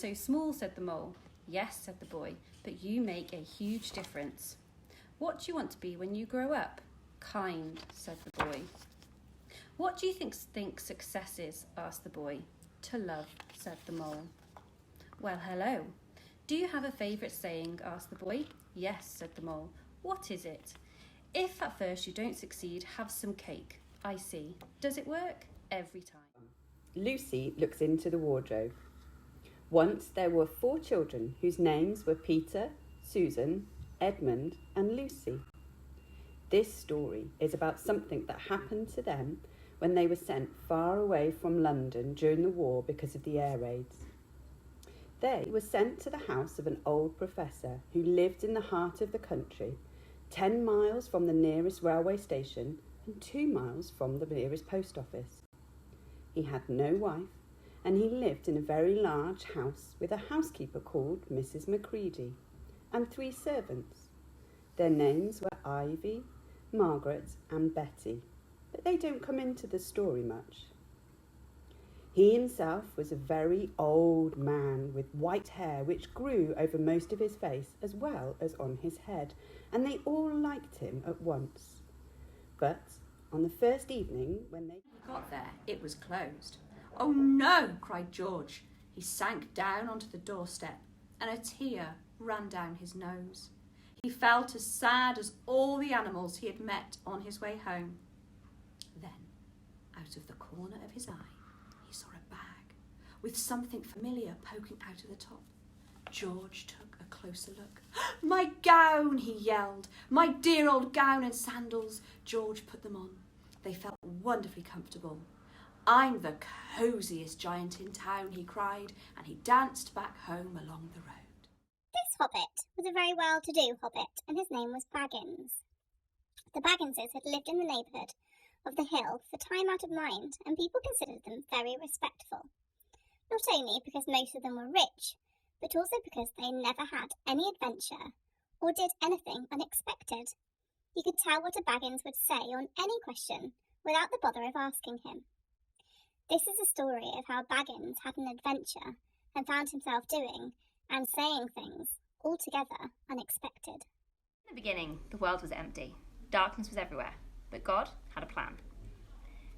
so small, said the mole. Yes, said the boy, but you make a huge difference. What do you want to be when you grow up? Kind, said the boy. What do you think success is? Asked the boy. To love, said the mole. Well, hello. Do you have a favourite saying? Asked the boy. Yes, said the mole. What is it? If at first you don't succeed, have some cake. I see. Does it work? Every time. Lucy looks into the wardrobe. Once there were 4 children whose names were Peter, Susan, Edmund and Lucy. This story is about something that happened to them when they were sent far away from London during the war because of the air raids. They were sent to the house of an old professor who lived in the heart of the country, 10 miles from the nearest railway station and 2 miles from the nearest post office. He had no wife, and he lived in a very large house with a housekeeper called Mrs. Macready and 3 servants. Their names were Ivy, Margaret and Betty, but they don't come into the story much. He himself was a very old man with white hair which grew over most of his face as well as on his head, and they all liked him at once. But on the first evening when they got there, it was closed. "Oh no!" cried George. He sank down onto the doorstep and a tear ran down his nose. He felt as sad as all the animals he had met on his way home. Then, out of the corner of his eye, he saw a bag with something familiar poking out of the top. George took a closer look. "My gown!" he yelled. "My dear old gown and sandals!" George put them on. They felt wonderfully comfortable. "I'm the cosiest giant in town," he cried, and he danced back home along the road. This hobbit was a very well-to-do hobbit, and his name was Baggins. The Bagginses had lived in the neighbourhood of the hill for time out of mind, and people considered them very respectful. Not only because most of them were rich, but also because they never had any adventure or did anything unexpected. You could tell what a Baggins would say on any question without the bother of asking him. This is a story of how Baggins had an adventure and found himself doing and saying things altogether unexpected. In the beginning, the world was empty. Darkness was everywhere, but God had a plan.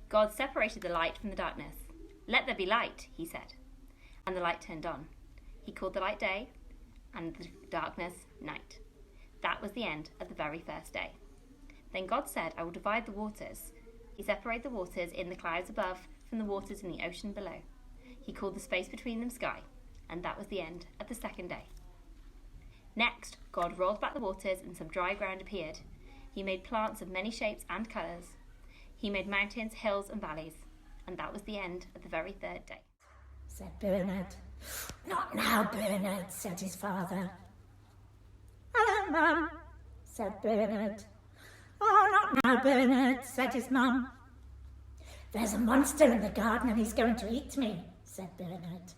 God separated the light from the darkness. "Let there be light," he said, and the light turned on. He called the light day and the darkness night. That was the end of the very first day. Then God said, "I will divide the waters." He separated the waters in the clouds above from the waters in the ocean below. He called the space between them sky, and that was the end of the second day. Next, God rolled back the waters and some dry ground appeared. He made plants of many shapes and colours. He made mountains, hills and valleys, and that was the end of the very third day. Said Bernard. "Not now, Bernard," said his father. "Hello, Mum," said Bernard. "Oh, not now, Bernard," said his mum. "There's a monster in the garden and he's going to eat me," said Bernard.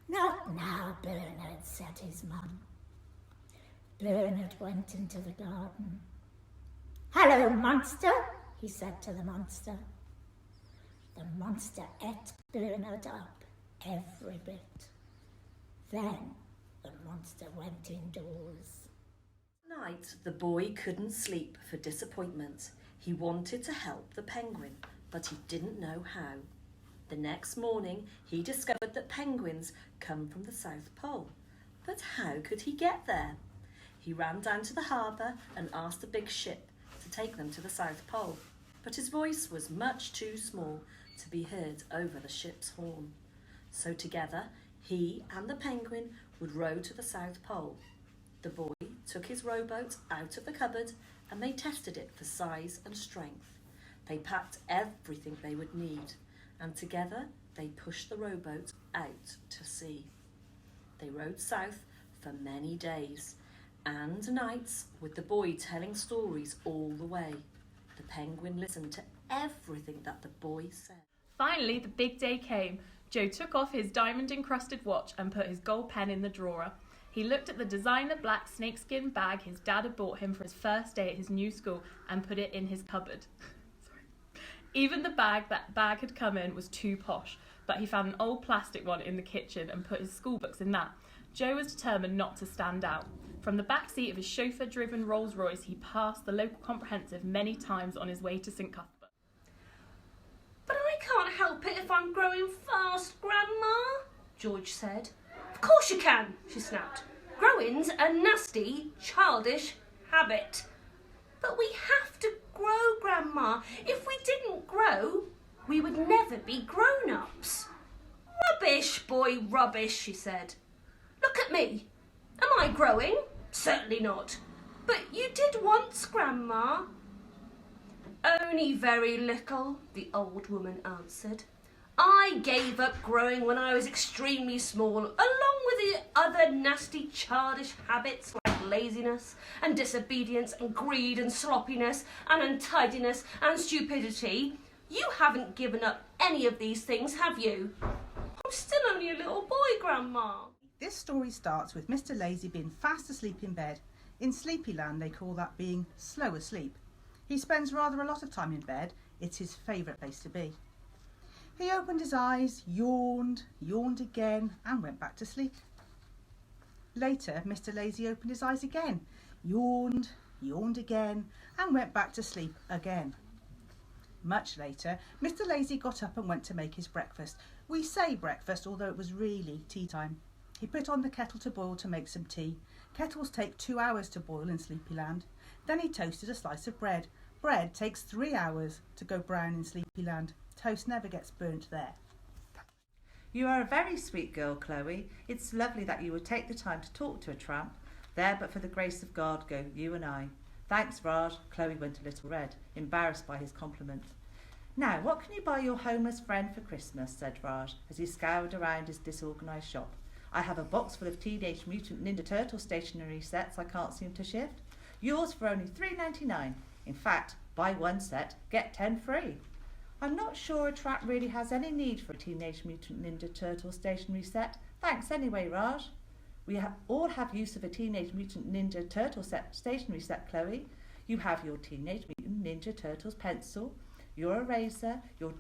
"Not now, Bernard," said his mum. Bernard went into the garden. "Hello, monster," he said to the monster. The monster ate Bernard up, every bit. Then the monster went indoors. Night, the boy couldn't sleep for disappointment. He wanted to help the penguin, but he didn't know how. The next morning, he discovered that penguins come from the South Pole. But how could he get there? He ran down to the harbour and asked a big ship to take them to the South Pole, but his voice was much too small to be heard over the ship's horn. So together, he and the penguin would row to the South Pole. The boy took his rowboat out of the cupboard and they tested it for size and strength. They packed everything they would need, and together they pushed the rowboat out to sea. They rowed south for many days and nights with the boy telling stories all the way. The penguin listened to everything that the boy said. Finally, the big day came. Joe took off his diamond-encrusted watch and put his gold pen in the drawer. He looked at the designer black snakeskin bag his dad had bought him for his first day at his new school and put it in his cupboard. Even the bag that bag had come in was too posh. but he found an old plastic one in the kitchen and put his school books in that. Joe was determined not to stand out. From the back seat of his chauffeur-driven Rolls-Royce, he passed the local comprehensive many times on his way to St Cuthbert. But I can't help it if I'm growing fast, Grandma, George said. Of course you can, she snapped. Growing's a nasty, childish habit. But we have to grow, Grandma. If we didn't grow, we would never be grown-ups. Rubbish, boy, rubbish, she said. Look at me. Am I growing? Certainly not. But you did once, Grandma. Only very little, the old woman answered. I gave up growing when I was extremely small, along with the other nasty childish habits like laziness and disobedience and greed and sloppiness and untidiness and stupidity. You haven't given up any of these things, have you? I'm still only a little boy, Grandma. This story starts with Mr. Lazy being fast asleep in bed. In Sleepyland they call that being slow asleep. He spends rather a lot of time in bed. It's his favourite place to be. He opened his eyes, yawned again and went back to sleep. Later Mr. Lazy opened his eyes again, yawned again and went back to sleep again. Much later Mr. Lazy got up and went to make his breakfast. We say breakfast, although it was really tea time. He put on the kettle to boil to make some tea. Kettles take 2 hours to boil in Sleepyland. Then he toasted a slice of bread. Bread takes 3 hours to go brown in Sleepyland. Toast never gets burnt there. You are a very sweet girl, Chloe. It's lovely that you would take the time to talk to a tramp. There, but for the grace of God, go you and I. Thanks, Raj. Chloe went a little red, embarrassed by his compliment. Now, what can you buy your homeless friend for Christmas? Said Raj, as he scoured around his disorganised shop. I have a box full of Teenage Mutant Ninja Turtle stationery sets I can't seem to shift. Yours for only $3.99. In fact, buy one set, get 10 free. I'm not sure a tramp really has any need for a Teenage Mutant Ninja Turtle stationery set. Thanks anyway, Raj. We all have use of a Teenage Mutant Ninja Turtle stationery set, Chloe. You have your Teenage Mutant Ninja Turtles pencil, your eraser, your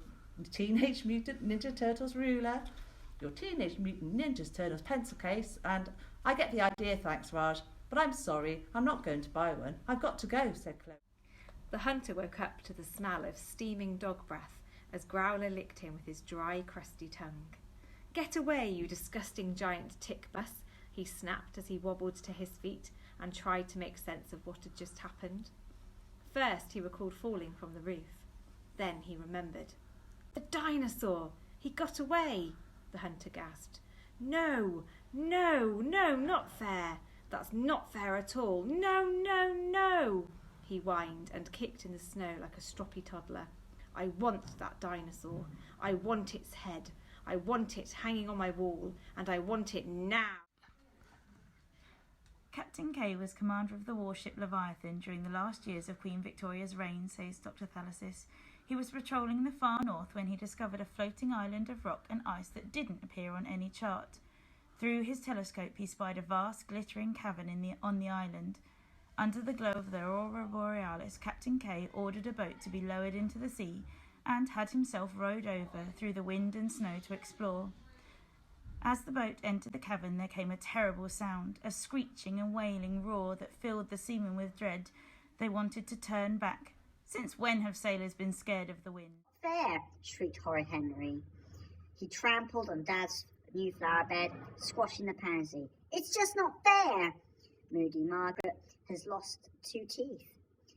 Teenage Mutant Ninja Turtles ruler, your Teenage Mutant Ninja Turtles pencil case, and I get the idea, thanks, Raj, but I'm sorry, I'm not going to buy one. I've got to go, said Chloe. The hunter woke up to the smell of steaming dog breath as Growler licked him with his dry, crusty tongue. Get away, you disgusting giant tick bus, he snapped as he wobbled to his feet and tried to make sense of what had just happened. First he recalled falling from the roof. Then he remembered. The dinosaur! He got away! The hunter gasped. No, not fair. That's not fair at all. No, he whined and kicked in the snow like a stroppy toddler. I want that dinosaur. I want its head. I want it hanging on my wall, and I want it now. Captain K was commander of the warship Leviathan during the last years of Queen Victoria's reign, says Dr. Thalasis. He was patrolling the far north when he discovered a floating island of rock and ice that didn't appear on any chart. Through his telescope he spied a vast glittering cavern on the island. Under the glow of the aurora borealis, Captain K ordered a boat to be lowered into the sea and had himself rowed over through the wind and snow to explore. As the boat entered the cavern there came a terrible sound, a screeching and wailing roar that filled the seamen with dread. They wanted to turn back. Since when have sailors been scared of the wind? Fair, shrieked horrid Henry. He trampled on Dad's new flower bed, squashing the pansy. It's just not fair. Moody Margaret has lost 2 teeth.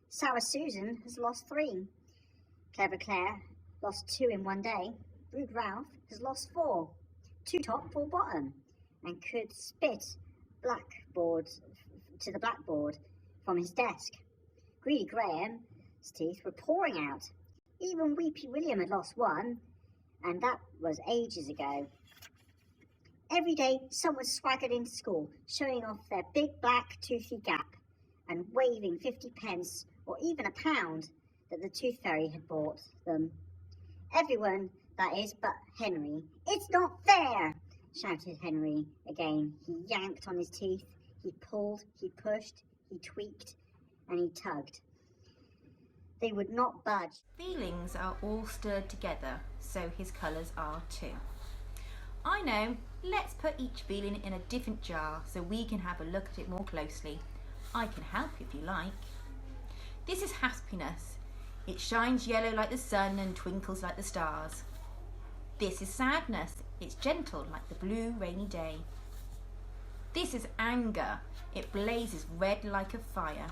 Sour Susan has lost 3. Clever Claire lost 2 in one day. Rude Ralph has lost 4. 2 top, 4 bottom, and could spit blackboard to the blackboard from his desk. Greedy Graham's teeth were pouring out. Even Weepy William had lost 1, and that was ages ago. Every day someone swaggered into school, showing off their big black toothy gap and waving 50 pence or even £1 that the Tooth Fairy had bought them. Everyone, that is, but Henry. It's not fair, shouted Henry again. He yanked on his teeth, he pulled, he pushed, he tweaked, and he tugged. They would not budge. Feelings are all stirred together, so his colours are too. I know. Let's put each feeling in a different jar so we can have a look at it more closely. I can help if you like. This is happiness. It shines yellow like the sun and twinkles like the stars. This is sadness. It's gentle like the blue rainy day. This is anger. It blazes red like a fire.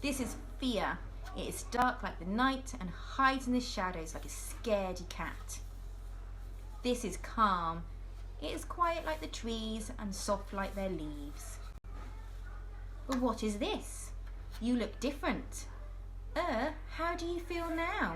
This is fear. It is dark like the night and hides in the shadows like a scaredy cat. This is calm. It is quiet like the trees and soft like their leaves. But what is this? You look different. How do you feel now?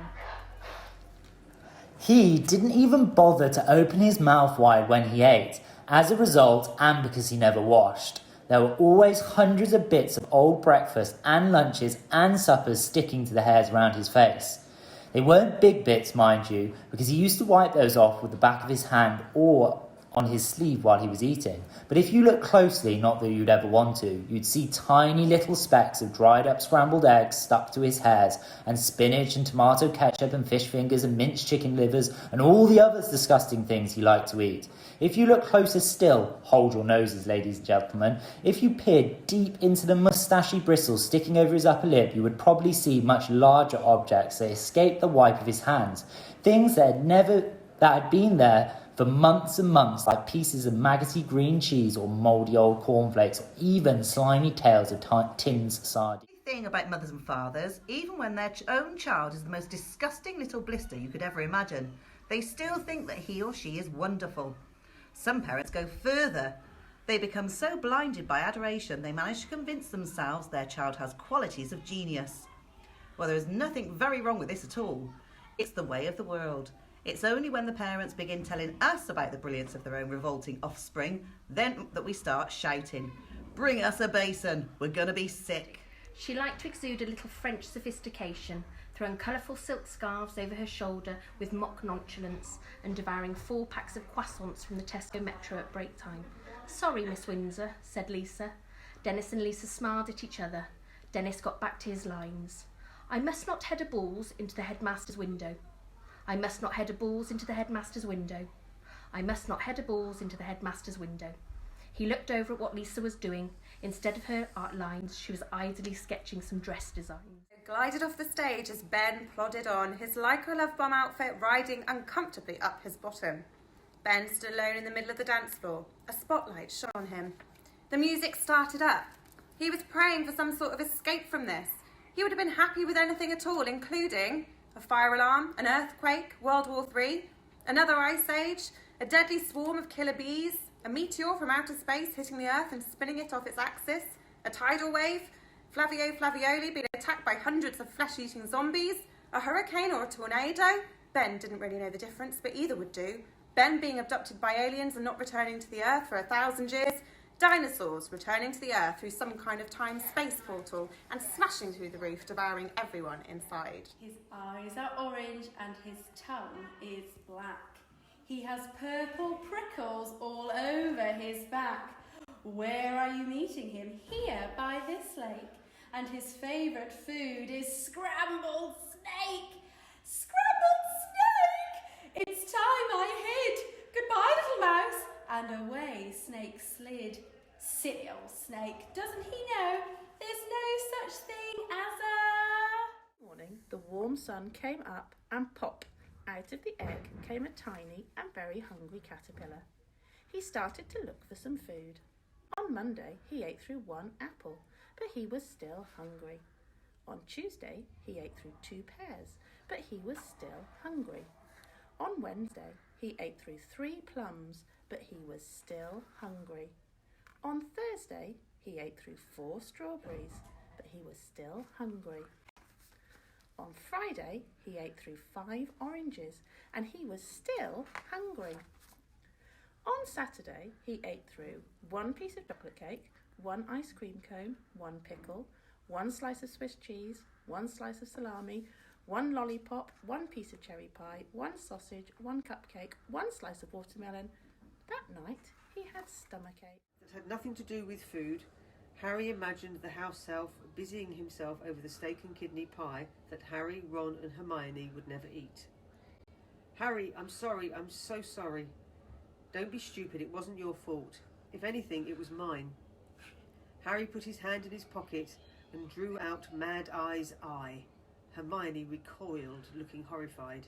He didn't even bother to open his mouth wide when he ate. As a result, and because he never washed, there were always hundreds of bits of old breakfast and lunches and suppers sticking to the hairs around his face. They weren't big bits, mind you, because he used to wipe those off with the back of his hand or on his sleeve while he was eating. But if you look closely, not that you'd ever want to, you'd see tiny little specks of dried up scrambled eggs stuck to his hairs, and spinach and tomato ketchup and fish fingers and minced chicken livers and all the other disgusting things he liked to eat. If you look closer still, hold your noses, ladies and gentlemen, if you peered deep into the moustachy bristles sticking over his upper lip, you would probably see much larger objects that escaped the wipe of his hands. Things that had been there for months and months, like pieces of maggoty green cheese or mouldy old cornflakes, or even slimy tails of tins sardines. The thing about mothers and fathers, even when their own child is the most disgusting little blister you could ever imagine, they still think that he or she is wonderful. Some parents go further. They become so blinded by adoration they manage to convince themselves their child has qualities of genius. Well, there is nothing very wrong with this at all. It's the way of the world. It's only when the parents begin telling us about the brilliance of their own revolting offspring then that we start shouting, "Bring us a basin, we're going to be sick." She liked to exude a little French sophistication, throwing colourful silk scarves over her shoulder with mock nonchalance and devouring 4 packs of croissants from the Tesco Metro at break time. "Sorry, Miss Windsor," said Lisa. Dennis and Lisa smiled at each other. Dennis got back to his lines. "I must not header balls into the headmaster's window. I must not header balls into the headmaster's window. I must not header balls into the headmaster's window." He looked over at what Lisa was doing. Instead of her art lines, she was idly sketching some dress designs. It glided off the stage as Ben plodded on, his Lycra Love Bomb outfit riding uncomfortably up his bottom. Ben stood alone in the middle of the dance floor. A spotlight shone on him. The music started up. He was praying for some sort of escape from this. He would have been happy with anything at all, including a fire alarm, an earthquake, World War III, another ice age, a deadly swarm of killer bees, a meteor from outer space hitting the Earth and spinning it off its axis, a tidal wave, Flavio Flavioli being attacked by hundreds of flesh-eating zombies, a hurricane or a tornado. Ben didn't really know the difference, but either would do. Ben being abducted by aliens and not returning to the Earth for 1,000 years. Dinosaurs returning to the Earth through some kind of time-space portal and smashing through the roof, devouring everyone inside. His eyes are orange and his tongue is black. He has purple prickles all over his back. Where are you meeting him? Here, by this lake. And his favourite food is scrambled snake. Scrambled snake! It's time I hid. Goodbye, little mouse. And away Snake slid. Silly old Snake, doesn't he know there's no such thing as a... Morning, the warm sun came up and pop, out of the egg came a tiny and very hungry caterpillar. He started to look for some food. On Monday, he ate through 1 apple, but he was still hungry. On Tuesday, he ate through 2 pears, but he was still hungry. On Wednesday, he ate through 3 plums, but he was still hungry. On Thursday, he ate through 4 strawberries, but he was still hungry. On Friday, he ate through 5 oranges, and he was still hungry. On Saturday, he ate through 1 piece of chocolate cake, 1 ice cream cone, 1 pickle, 1 slice of Swiss cheese, 1 slice of salami, 1 lollipop, 1 piece of cherry pie, 1 sausage, 1 cupcake, 1 slice of watermelon. That night, he had stomachache. That had nothing to do with food. Harry imagined the house elf busying himself over the steak and kidney pie that Harry, Ron and Hermione would never eat. "Harry, I'm sorry, I'm so sorry." Don't be stupid, it wasn't your fault. If anything, it was mine. Harry put his hand in his pocket and drew out Mad Eye's eye. Hermione recoiled, looking horrified.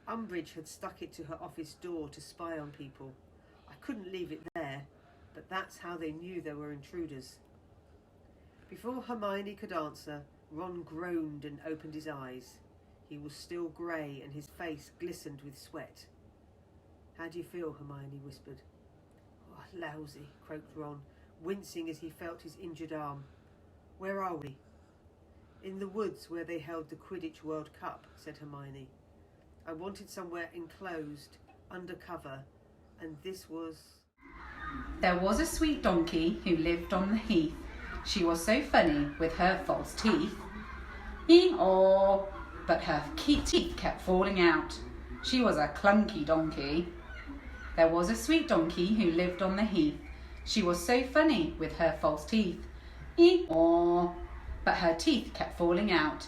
Umbridge had stuck it to her office door to spy on people. I couldn't leave it there, but that's how they knew there were intruders. Before Hermione could answer, Ron groaned and opened his eyes. He was still grey and his face glistened with sweat. How do you feel? Hermione whispered. Oh, lousy, croaked Ron, wincing as he felt his injured arm. Where are we? In the woods where they held the Quidditch World Cup, said Hermione. I wanted somewhere enclosed, under cover, and this was... There was a sweet donkey who lived on the heath. She was so funny with her false teeth. Ee-aw! But her teeth kept falling out. She was a clunky donkey. There was a sweet donkey who lived on the heath. She was so funny with her false teeth. Ee-aw! But her teeth kept falling out.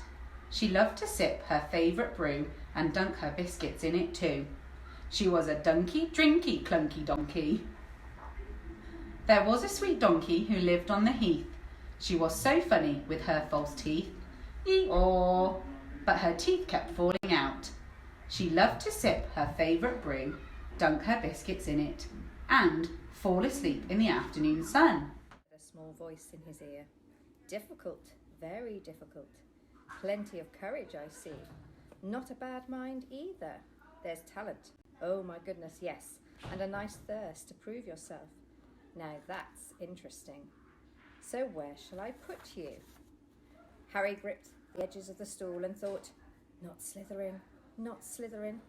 She loved to sip her favourite brew and dunk her biscuits in it too. She was a dunky, drinky, clunky donkey. There was a sweet donkey who lived on the heath. She was so funny with her false teeth. Ee-aw! But her teeth kept falling out. She loved to sip her favourite brew, dunk her biscuits in it, and fall asleep in the afternoon sun. A small voice in his ear. Difficult, very difficult. Plenty of courage, I see. Not a bad mind either. There's talent. Oh my goodness, yes. And a nice thirst to prove yourself. Now that's interesting. So where shall I put you? Harry gripped the edges of the stool and thought, not Slytherin, not Slytherin.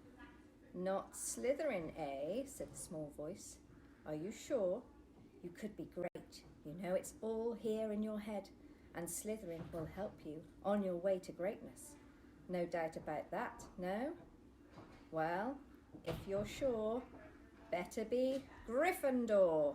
Not Slytherin, eh? Said the small voice. Are you sure? You could be great. You know it's all here in your head, and Slytherin will help you on your way to greatness. No doubt about that, no? Well, if you're sure, better be Gryffindor.